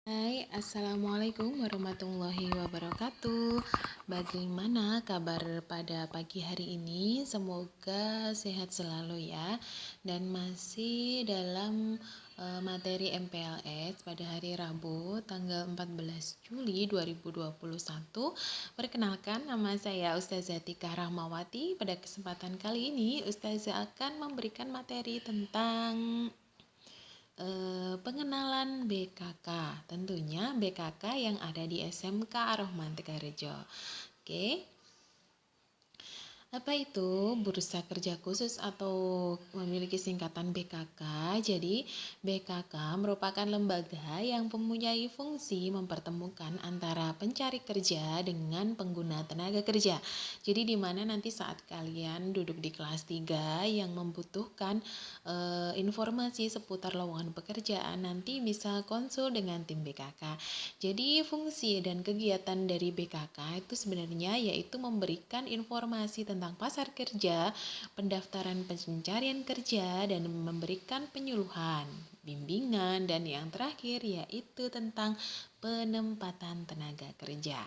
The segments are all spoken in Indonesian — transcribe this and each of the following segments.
Hai, Assalamualaikum warahmatullahi wabarakatuh. Bagaimana kabar pada pagi hari ini? Semoga sehat selalu ya. Dan masih dalam materi MPLS pada hari Rabu tanggal 14 Juli 2021. Perkenalkan, nama saya Ustazah Tika Rahmawati. Pada kesempatan kali ini Ustazah akan memberikan materi tentang pengenalan BKK, tentunya BKK yang ada di SMK Ar-Rahman Tegarejo. Oke. Apa itu Bursa Kerja Khusus atau memiliki singkatan BKK? Jadi, BKK merupakan lembaga yang mempunyai fungsi mempertemukan antara pencari kerja dengan pengguna tenaga kerja. Jadi, di mana nanti saat kalian duduk di kelas 3 yang membutuhkan informasi seputar lowongan pekerjaan, nanti bisa konsul dengan tim BKK. Jadi, fungsi dan kegiatan dari BKK itu sebenarnya yaitu memberikan informasi tentang pasar kerja, pendaftaran pencarian kerja, dan memberikan penyuluhan, bimbingan, dan yang terakhir yaitu tentang penempatan tenaga kerja.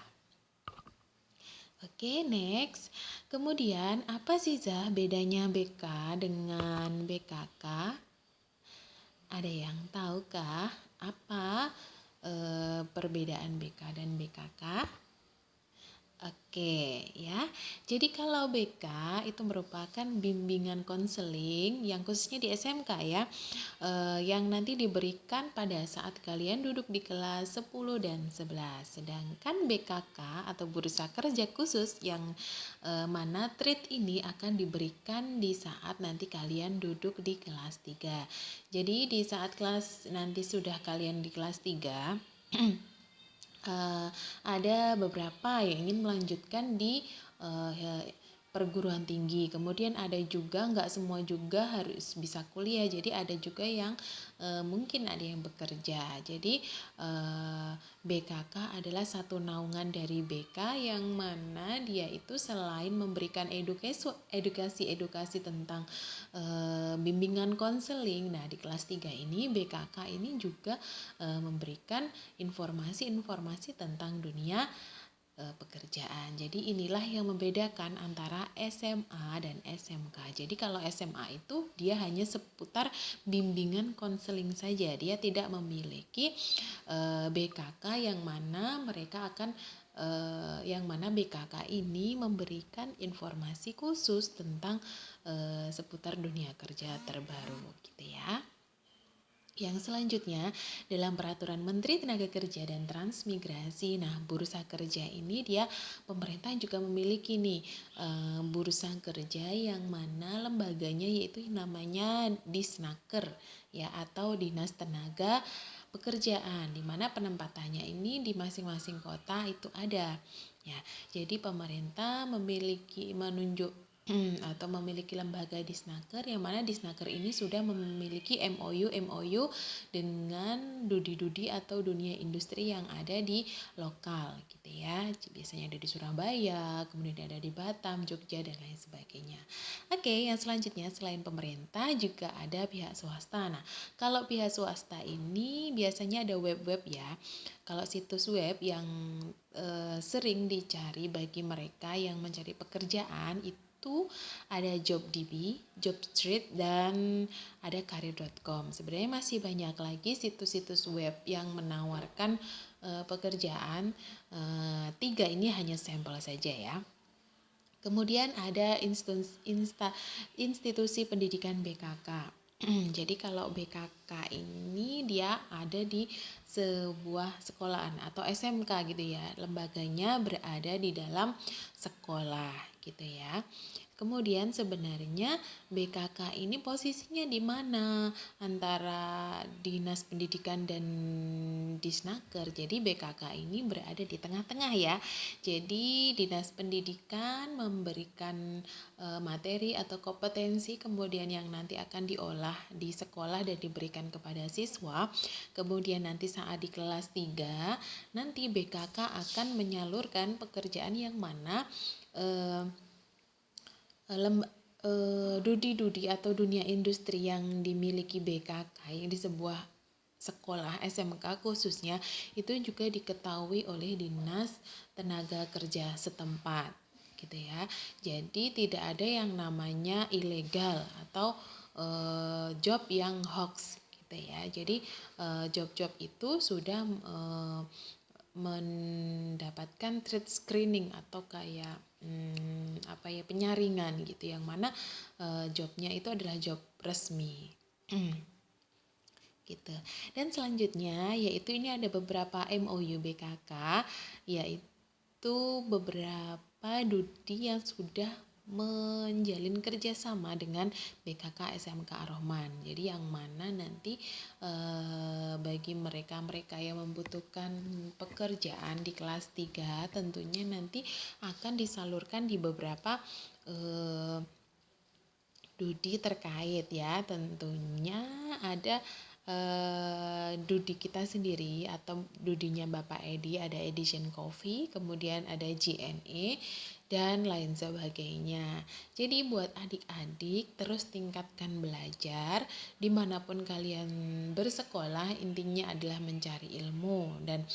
Oke, next. Kemudian, apa sih Zah bedanya BK dengan BKK? Ada yang tahukah apa perbedaan BK dan BKK? Oke ya, jadi kalau BK itu merupakan bimbingan konseling yang khususnya di SMK ya, yang nanti diberikan pada saat kalian duduk di kelas 10 dan 11. Sedangkan BKK atau Bursa Kerja Khusus yang mana treat ini akan diberikan di saat nanti kalian duduk di kelas 3. Jadi di saat kelas nanti sudah kalian di kelas 3 ada beberapa yang ingin melanjutkan di perguruan tinggi. Kemudian ada juga nggak semua juga harus bisa kuliah. Jadi ada juga yang mungkin ada yang bekerja. Jadi BKK adalah satu naungan dari BK yang mana dia itu selain memberikan edukasi tentang bimbingan konseling. Nah, di kelas 3 ini BKK ini juga memberikan informasi-informasi tentang dunia pekerjaan. Jadi inilah yang membedakan antara SMA dan SMK. Jadi kalau SMA itu dia hanya seputar bimbingan konseling saja. Dia tidak memiliki BKK yang mana mereka akan yang mana BKK ini memberikan informasi khusus tentang seputar dunia kerja terbaru gitu ya. Yang selanjutnya, dalam peraturan Menteri Tenaga Kerja dan Transmigrasi, nah bursa kerja ini dia pemerintah juga memiliki nih bursa kerja yang mana lembaganya yaitu namanya Disnaker ya atau Dinas Tenaga Pekerjaan, di mana penempatannya ini di masing-masing kota itu ada ya. Jadi pemerintah menunjuk atau memiliki lembaga Disnaker yang mana Disnaker ini sudah memiliki MOU dengan dudi-dudi atau dunia industri yang ada di lokal gitu ya. Biasanya ada di Surabaya, kemudian ada di Batam, Jogja dan lain sebagainya. Oke, yang selanjutnya selain pemerintah juga ada pihak swasta. Nah, kalau pihak swasta ini biasanya ada web-web ya. Kalau situs web yang sering dicari bagi mereka yang mencari pekerjaan itu ada JobDB, JobStreet, dan ada karir.com. Sebenarnya masih banyak lagi situs-situs web yang menawarkan pekerjaan. 3 ini hanya sampel saja ya. Kemudian ada institusi pendidikan BKK. Jadi kalau BKK ini dia ada di sebuah sekolahan atau SMK gitu ya. Lembaganya berada di dalam sekolah gitu ya. Kemudian sebenarnya BKK ini posisinya di mana antara Dinas Pendidikan dan Disnaker. Jadi BKK ini berada di tengah-tengah ya. Jadi Dinas Pendidikan memberikan materi atau kompetensi kemudian yang nanti akan diolah di sekolah dan diberikan kepada siswa. Kemudian nanti saat di kelas 3 nanti BKK akan menyalurkan pekerjaan yang mana dudi-dudi atau dunia industri yang dimiliki BKK yang di sebuah sekolah SMK khususnya itu juga diketahui oleh Dinas Tenaga Kerja setempat gitu ya. Jadi tidak ada yang namanya ilegal atau job yang hoax gitu ya. Jadi job-job itu sudah mendapatkan trade screening atau kayak penyaringan gitu, yang mana jobnya itu adalah job resmi. Gitu. Dan selanjutnya yaitu ini ada beberapa MOU BKK, yaitu beberapa Dudi yang sudah menjalin kerjasama dengan BKK SMK Ar-Rahman. Jadi yang mana nanti bagi mereka-mereka yang membutuhkan pekerjaan di kelas 3 tentunya nanti akan disalurkan di beberapa Dudi terkait ya. Tentunya ada Dudi kita sendiri atau Dudinya Bapak Edi, ada Edition Coffee, kemudian ada JNE dan lain sebagainya. Jadi buat adik-adik terus tingkatkan belajar dimanapun kalian bersekolah, intinya adalah mencari ilmu dan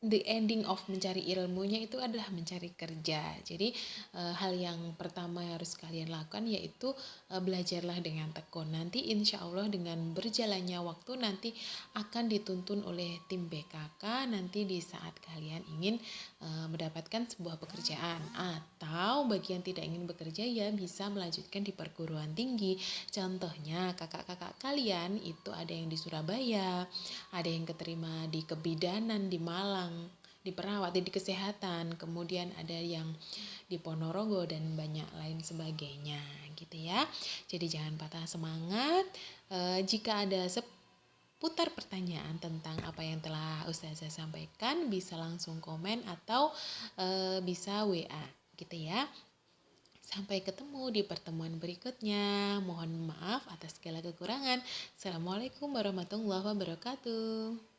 the ending of mencari ilmunya itu adalah mencari kerja. Jadi hal yang pertama yang harus kalian lakukan yaitu belajarlah dengan tekun. Nanti insya Allah dengan berjalannya waktu nanti akan dituntun oleh tim BKK nanti di saat kalian ingin mendapatkan sebuah pekerjaan, atau bagi yang tidak ingin bekerja ya bisa melanjutkan di perguruan tinggi. Contohnya kakak-kakak kalian itu ada yang di Surabaya, ada yang keterima di kebidanan di Malang, di perawat, di kesehatan, kemudian ada yang di Ponorogo dan banyak lain sebagainya gitu ya. Jadi jangan patah semangat. Jika ada seputar pertanyaan tentang apa yang telah Ustazah sampaikan, bisa langsung komen atau bisa WA gitu ya. Sampai ketemu di pertemuan berikutnya. Mohon maaf atas segala kekurangan. Assalamualaikum warahmatullahi wabarakatuh.